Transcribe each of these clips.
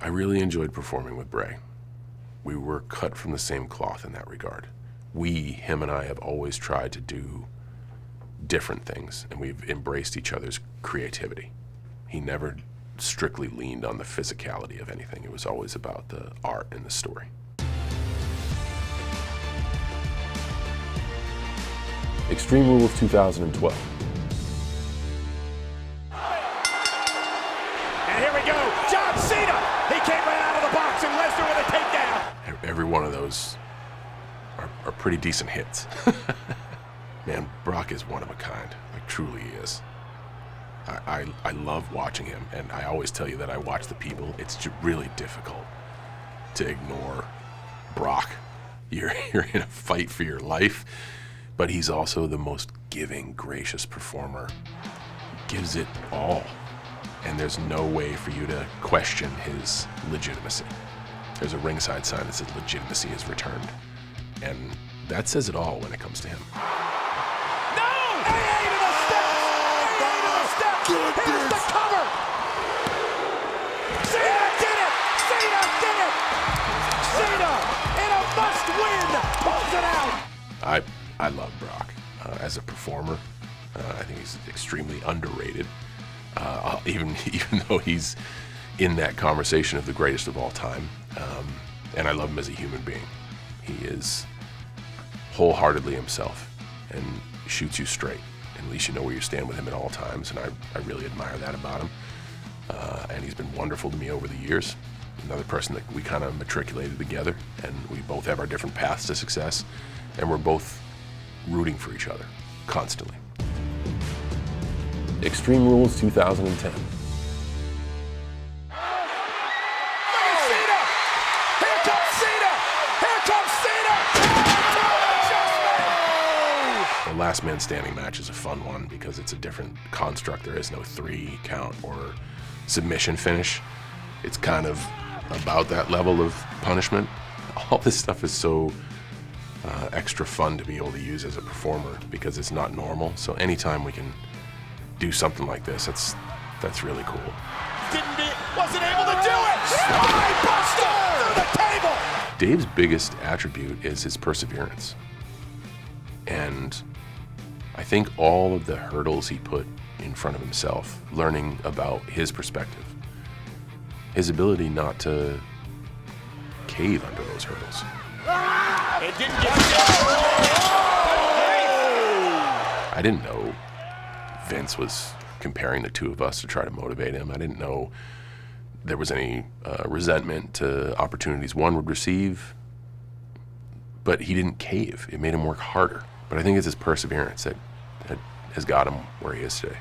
I really enjoyed performing with Bray. We were cut from the same cloth in that regard. Him and I have always tried to do different things, and we've embraced each other's creativity. He never strictly leaned on the physicality of anything. It was always about the art and the story. Extreme Rules 2012. And here we go, John Cena! He came right out of the box and Lesnar with a takedown. Every one of those are pretty decent hits. Man, Brock is one of a kind, like truly he is. I love watching him, and I always tell you that I watch the people. It's really difficult to ignore Brock. You're in a fight for your life, but he's also the most giving, gracious performer. Gives it all, and there's no way for you to question his legitimacy. There's a ringside sign that says legitimacy is returned, and that says it all when it comes to him. Here's the cover! Cena did it! Cena did it! Cena, in a must-win, pulls it out! I love Brock as a performer. I think he's extremely underrated. Even though he's in that conversation of the greatest of all time. And I love him as a human being. He is wholeheartedly himself and shoots you straight. At least you know where you stand with him at all times, and I really admire that about him. And he's been wonderful to me over the years. Another person that we kind of matriculated together, and we both have our different paths to success, and we're both rooting for each other, constantly. Extreme Rules 2010. The last man standing match is a fun one because it's a different construct. There is no 3 count or submission finish. It's kind of about that level of punishment. All this stuff is so extra fun to be able to use as a performer because it's not normal. So anytime we can do something like this, that's really cool. Wasn't able to do it! Buster through the table! Dave's biggest attribute is his perseverance. And I think all of the hurdles he put in front of himself, learning about his perspective, his ability not to cave under those hurdles. It didn't get I didn't know Vince was comparing the two of us to try to motivate him. I didn't know there was any resentment to opportunities one would receive, but he didn't cave. It made him work harder. But I think it's his perseverance that has got him where he is today.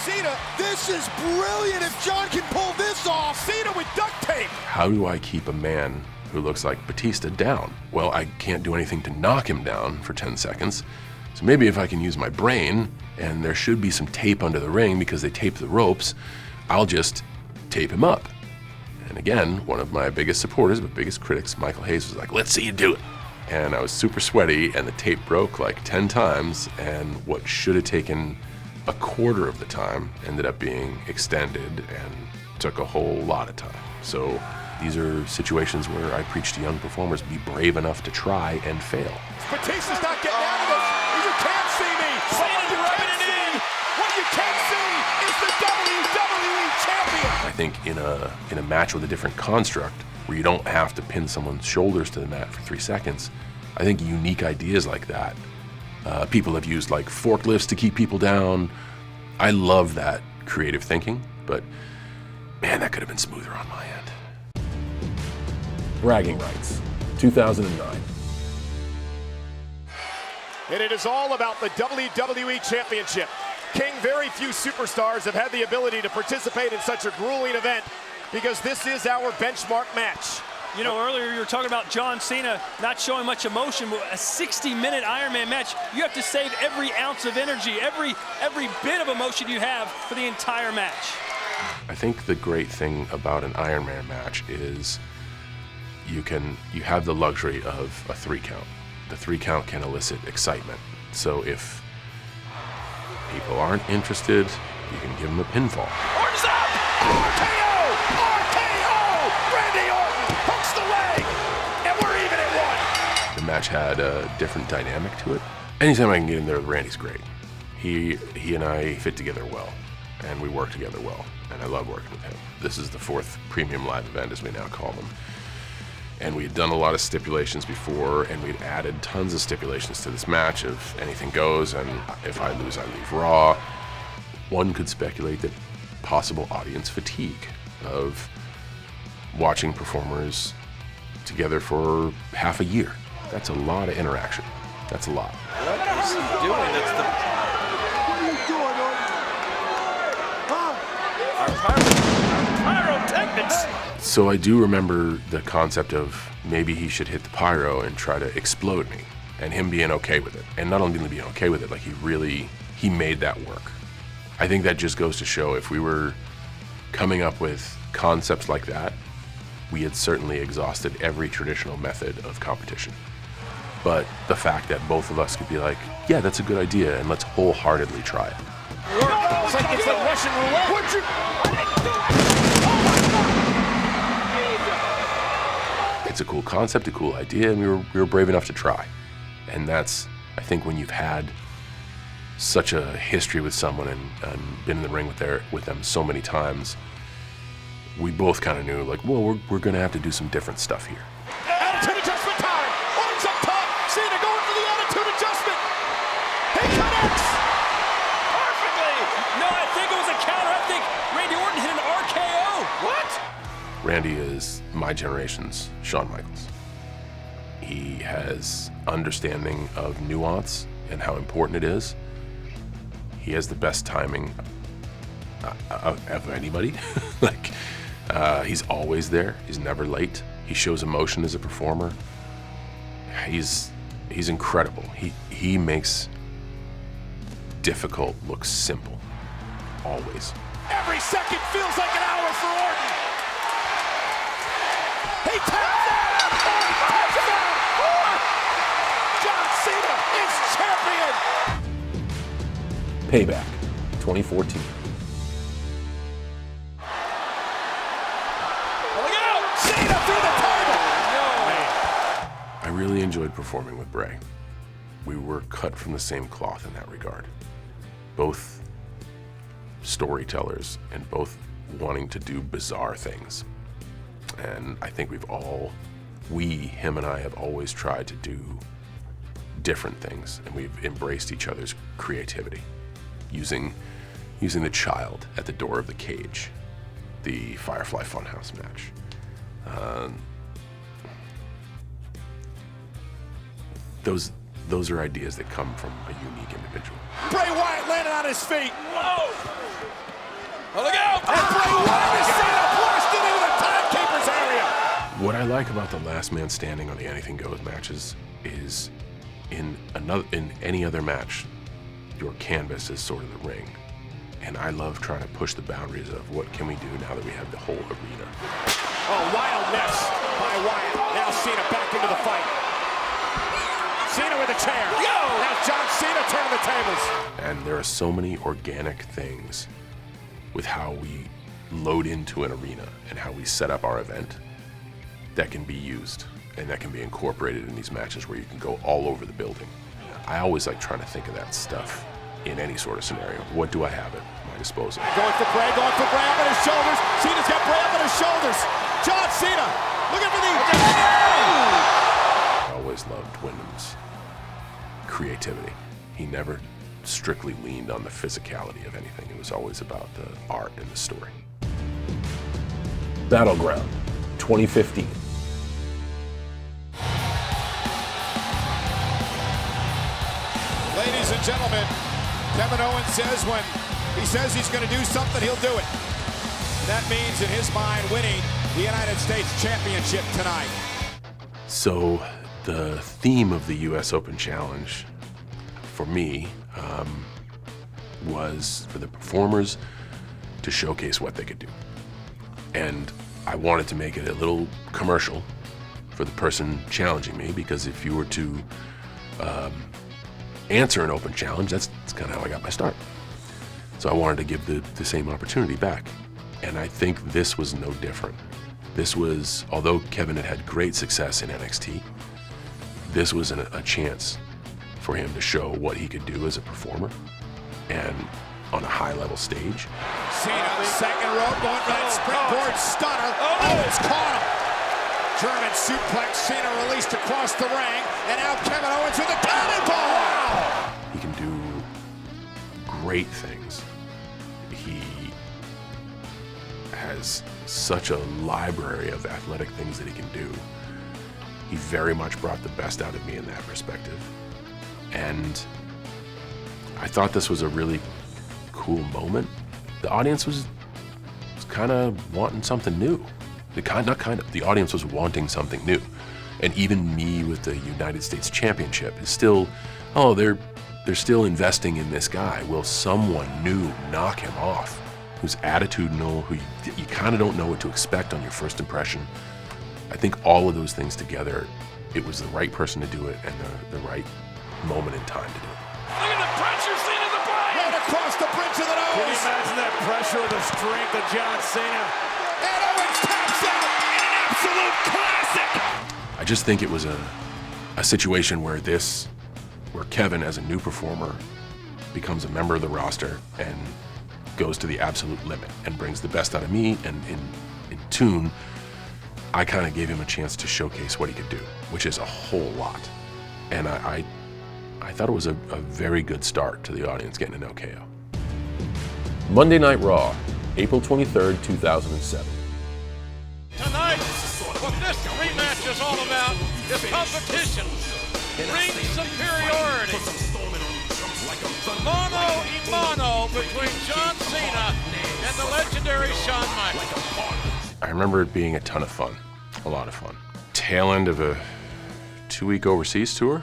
Cena, this is brilliant if John can pull this off. Cena with duct tape. How do I keep a man who looks like Batista down? Well, I can't do anything to knock him down for 10 seconds. So maybe if I can use my brain, and there should be some tape under the ring because they tape the ropes, I'll just tape him up. And again, one of my biggest supporters, but biggest critics, Michael Hayes, was like, let's see you do it. And I was super sweaty, and the tape broke like 10 times, and what should have taken a quarter of the time ended up being extended and took a whole lot of time. So these are situations where I preach to young performers, be brave enough to try and fail. Batista's not getting out of this. You can't see me. Cena's rubbing it in. What you can't see is the WWE Champion. I think in a match with a different construct, where you don't have to pin someone's shoulders to the mat for 3 seconds, I think unique ideas like that. People have used like forklifts to keep people down. I love that creative thinking, but man, that could have been smoother on my end. Bragging rights, 2009. And it is all about the WWE Championship. King, very few superstars have had the ability to participate in such a grueling event because this is our benchmark match. You know, earlier you were talking about John Cena not showing much emotion, but a 60-minute Iron Man match, you have to save every ounce of energy, every bit of emotion you have for the entire match. I think the great thing about an Iron Man match is you have the luxury of a 3 count. The 3 count can elicit excitement. So if people aren't interested, you can give them a pinfall. Orton's up! RKO! RKO! Randy Orton hooks the leg, and we're even at 1. The match had a different dynamic to it. Anytime I can get in there with Randy's great. He and I fit together well, and we work together well, and I love working with him. This is the 4th premium live event, as we now call them. And we had done a lot of stipulations before, and we'd added tons of stipulations to this match of anything goes, and if I lose, I leave Raw. One could speculate that possible audience fatigue of watching performers together for half a year. That's a lot of interaction. That's a lot. What is he doing? That's the... What are you doing, Orton? Our pyrotechnics. So I do remember the concept of maybe he should hit the pyro and try to explode me, and him being okay with it. And not only being okay with it, like he made that work. I think that just goes to show if we were coming up with concepts like that, we had certainly exhausted every traditional method of competition. But the fact that both of us could be like, yeah, that's a good idea, and let's wholeheartedly try it. It's like Russian roulette. It's a cool concept, a cool idea, and we were brave enough to try. And that's, I think, when you've had such a history with someone and been in the ring with them so many times, we both kind of knew, like, well, we're going to have to do some different stuff here. Attitude adjustment time. Orton's up top. Cena going for the attitude adjustment. He connects. Perfectly. No, I think it was a counter. I think Randy Orton hit an RKO. What? Randy is my generation's Shawn Michaels. He has understanding of nuance and how important it is. He has the best timing of anybody. He's always there. He's never late. He shows emotion as a performer. He's incredible. He makes difficult look simple. Always. Every second feels like an hour for Orton. He taps out. Orton taps out. John Cena is champion. Payback, 2014. Cena through the table. I really enjoyed performing with Bray. We were cut from the same cloth in that regard. Both storytellers and both wanting to do bizarre things. And I think him and I have always tried to do different things, and we've embraced each other's creativity. Using the child at the door of the cage, the Firefly Funhouse match. Those are ideas that come from a unique individual. Bray Wyatt landed on his feet. Whoa. Oh, look out. And Bray Wyatt is Cena blasted into the timekeeper's area. What I like about the last man standing on the Anything Goes matches is in any other match, your canvas is sort of the ring. And I love trying to push the boundaries of what can we do now that we have the whole arena. Oh, wild mess by Wyatt. Now Cena back into the fight. Cena with a chair. Now John Cena turning the tables. And there are so many organic things with how we load into an arena and how we set up our event that can be used and that can be incorporated in these matches where you can go all over the building. I always like trying to think of that stuff in any sort of scenario. What do I have at my disposal? Going for Bray up on his shoulders. Cena's got Bray up on his shoulders. John Cena looking for the... I always loved Wyndham's creativity. He never strictly leaned on the physicality of anything. It was always about the art and the story. Battleground, 2015. Ladies and gentlemen, Kevin Owens says when he says he's going to do something, he'll do it. That means, in his mind, winning the United States Championship tonight. So the theme of the US Open Challenge for me was for the performers to showcase what they could do. And I wanted to make it a little commercial for the person challenging me, because if you were to answer an open challenge, that's kind of how I got my start. So I wanted to give the same opportunity back. And I think this was no different. This was, although Kevin had had great success in NXT, this was a chance for him to show what he could do as a performer and on a high-level stage. Cena, second rope, going for that springboard stunner. Owens caught him. German suplex, Cena released across the ring, and now Kevin Owens with a cannonball. He can do great things. He has such a library of athletic things that he can do. He very much brought the best out of me in that perspective. And I thought this was a really cool moment. The audience was kind of wanting something new. The audience was wanting something new. And even me with the United States Championship is still, oh, they're still investing in this guy. Will someone new knock him off? Who's attitudinal, who you kind of don't know what to expect on your first impression. I think all of those things together, it was the right person to do it and the right moment in time to do it. Look at the pressure, Cena's applying! Right across the bridge of the nose. Can you imagine that pressure with the strength of John Cena? And Owens taps out in an absolute classic. I just think it was a situation where Kevin, as a new performer, becomes a member of the roster and goes to the absolute limit and brings the best out of me, and in tune, I kind of gave him a chance to showcase what he could do, which is a whole lot. And I thought it was a very good start to the audience getting to know KO. Monday Night Raw, April 23rd, 2007. Tonight, what this rematch is all about is competition, ring superiority. Mano a mano between John Cena and the legendary Shawn Michaels. I remember it being a ton of fun, a lot of fun. Tail end of a 2-week overseas tour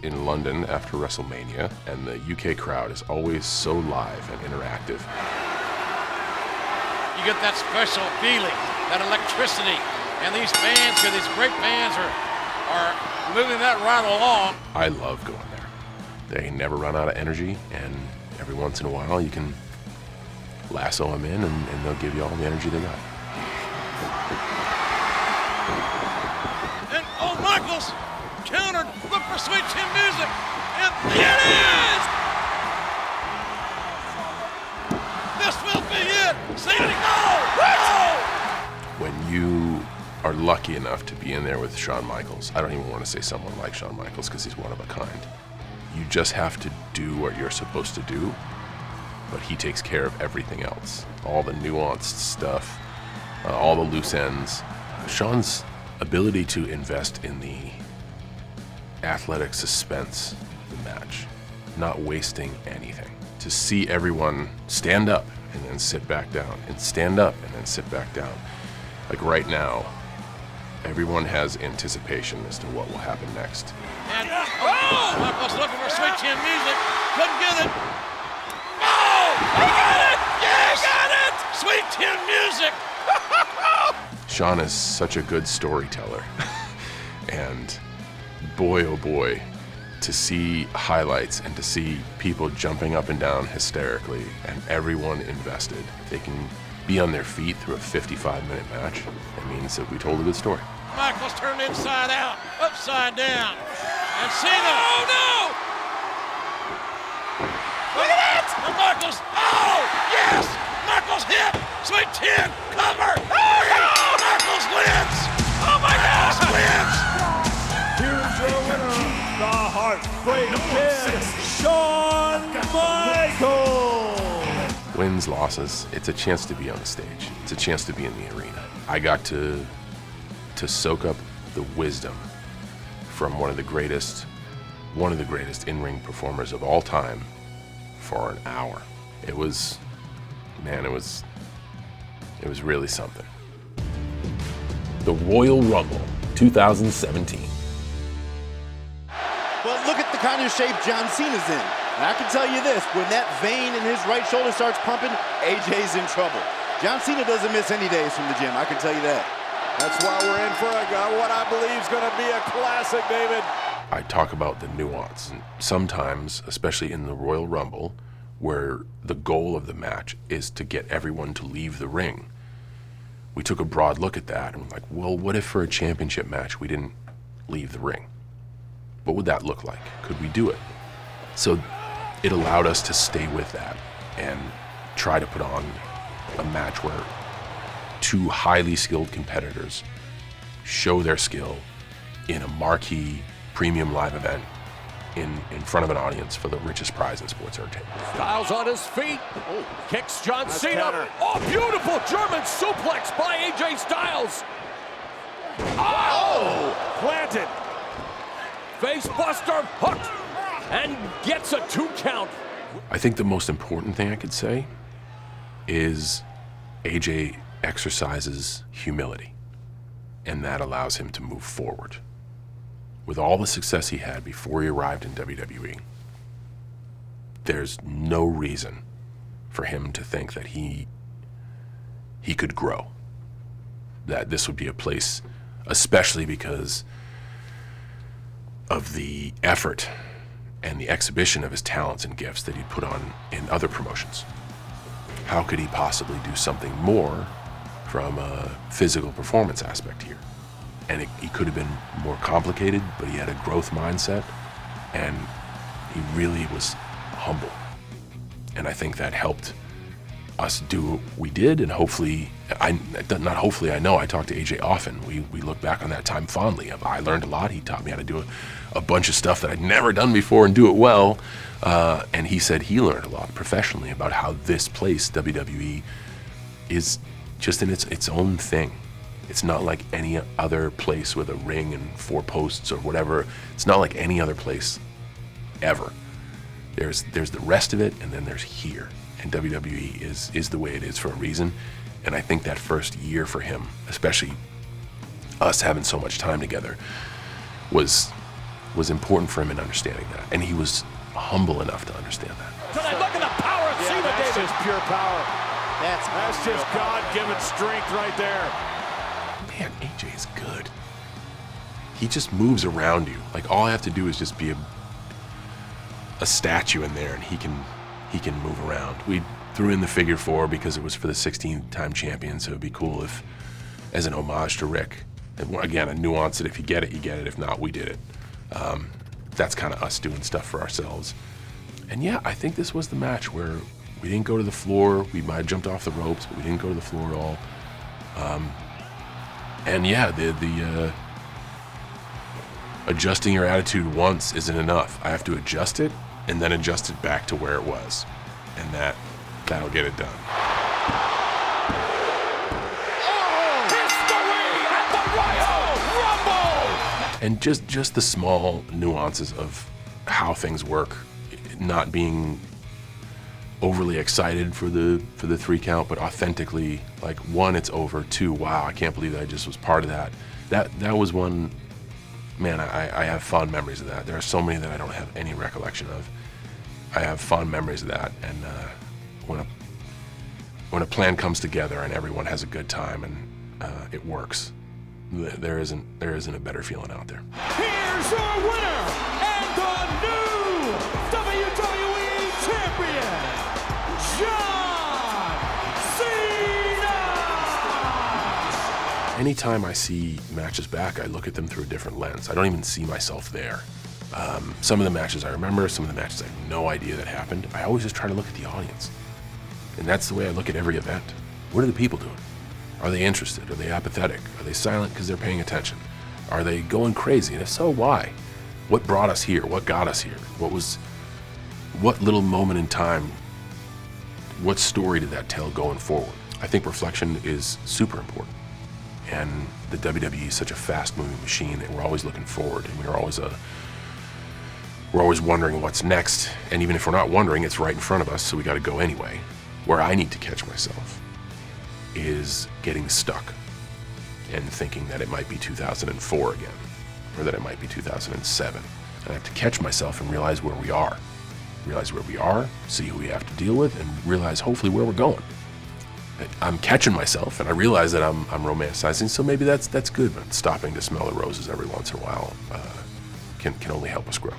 in London after WrestleMania, and the UK crowd is always so live and interactive. You get that special feeling, that electricity, and these fans, these great fans are moving that right along. I love going there. They never run out of energy, and every once in a while you can lasso them in and they'll give you all the energy they got. And Michaels countered, look for sweet chin music, and it is! This will be it! Cena, go! When you are lucky enough to be in there with Shawn Michaels, I don't even want to say someone like Shawn Michaels because he's one of a kind. You just have to do what you're supposed to do, but he takes care of everything else. All the nuanced stuff, all the loose ends. Shawn's ability to invest in the athletic suspense of the match, not wasting anything. To see everyone stand up and then sit back down, and stand up and then sit back down. Like right now, everyone has anticipation as to what will happen next. And Michaels looking for sweet chin music, couldn't get it. Oh, he got it! Yes! He got it! Sweet chin music! Shawn is such a good storyteller. And boy, oh boy, to see highlights and to see people jumping up and down hysterically and everyone invested, if they can be on their feet through a 55-minute match, it means that we told a good story. Michaels turned inside out, upside down. And Cena. Oh, no! Look at that! And Michaels. Oh, yes! Michaels hit! Sweet chin! Cover! Oh, no! Michaels wins! Oh, my gosh! Wins! Here's your winner, the Heartbreak Kid, Shawn Michaels. Wins, losses, it's a chance to be on the stage. It's a chance to be in the arena. I got to soak up the wisdom from one of the greatest in-ring performers of all time for an hour. It was really something. The Royal Rumble 2017. Well, look at the kind of shape John Cena's in. And I can tell you this, when that vein in his right shoulder starts pumping, AJ's in trouble. John Cena doesn't miss any days from the gym, I can tell you that. That's why we're in for what I believe is going to be a classic, David. I talk about the nuance, and sometimes, especially in the Royal Rumble, where the goal of the match is to get everyone to leave the ring. We took a broad look at that and we're like, well, what if for a championship match we didn't leave the ring? What would that look like? Could we do it? So it allowed us to stay with that and try to put on a match where two highly skilled competitors show their skill in a marquee premium live event in front of an audience for the richest prize in sports entertainment. Styles on his feet. Kicks John Nice Cena. counter. Oh, beautiful German suplex by AJ Styles. Oh! Planted. Face buster hooked and gets a 2 count. I think the most important thing I could say is AJ exercises humility, and that allows him to move forward. With all the success he had before he arrived in WWE, there's no reason for him to think that he could grow, that this would be a place, especially because of the effort and the exhibition of his talents and gifts that he put on in other promotions. How could he possibly do something more from a physical performance aspect here? And he could have been more complicated, but he had a growth mindset, and he really was humble. And I think that helped us do what we did, and hopefully, I know, I talk to AJ often. We look back on that time fondly. I learned a lot. He taught me how to do a bunch of stuff that I'd never done before and do it well. And he said he learned a lot professionally about how this place, WWE, is just in its own thing. It's not like any other place with a ring and 4 posts or whatever. It's not like any other place ever. There's the rest of it, and then there's here. And WWE is the way it is for a reason. And I think that first year for him, especially us having so much time together, was important for him in understanding that. And he was humble enough to understand that. Tonight, look at the power of Cena, That's David. just pure power. That's just God-given strength right there. Man, AJ is good. He just moves around you. Like, all I have to do is just be a statue in there, and he can move around. We threw in the figure 4 because it was for the 16-time champion, so it'd be cool if, as an homage to Rick. And again, a nuance that if you get it, you get it. If not, we did it. That's kind of us doing stuff for ourselves. And yeah, I think this was the match where we didn't go to the floor. We might have jumped off the ropes, but we didn't go to the floor at all. And yeah, the adjusting your attitude once isn't enough. I have to adjust it and then adjust it back to where it was. And that'll get it done. History at the Royal Rumble! And just the small nuances of how things work, not being overly excited for the 3 count, but authentically, like, 1, it's over. 2, wow, I can't believe that I just was part of that. That was one, man, I have fond memories of that. There are so many that I don't have any recollection of. I have fond memories of that, and when a plan comes together and everyone has a good time and it works, there isn't a better feeling out there. Here's your winner and the new WWE Champion, John Cena! Anytime I see matches back, I look at them through a different lens. I don't even see myself there. Some of the matches I remember, some of the matches I have no idea that happened. I always just try to look at the audience. And that's the way I look at every event. What are the people doing? Are they interested? Are they apathetic? Are they silent because they're paying attention? Are they going crazy? And if so, why? What brought us here? What got us here? What little moment in time, what story did that tell going forward? I think reflection is super important. And the WWE is such a fast-moving machine that we're always looking forward, and we're always wondering what's next. And even if we're not wondering, it's right in front of us, so we got to go anyway. Where I need to catch myself is getting stuck and thinking that it might be 2004 again, or that it might be 2007. And I have to catch myself and realize where we are. See who we have to deal with, and realize hopefully where we're going. I'm catching myself, and I realize that I'm romanticizing, so maybe that's good, but stopping to smell the roses every once in a while can only help us grow.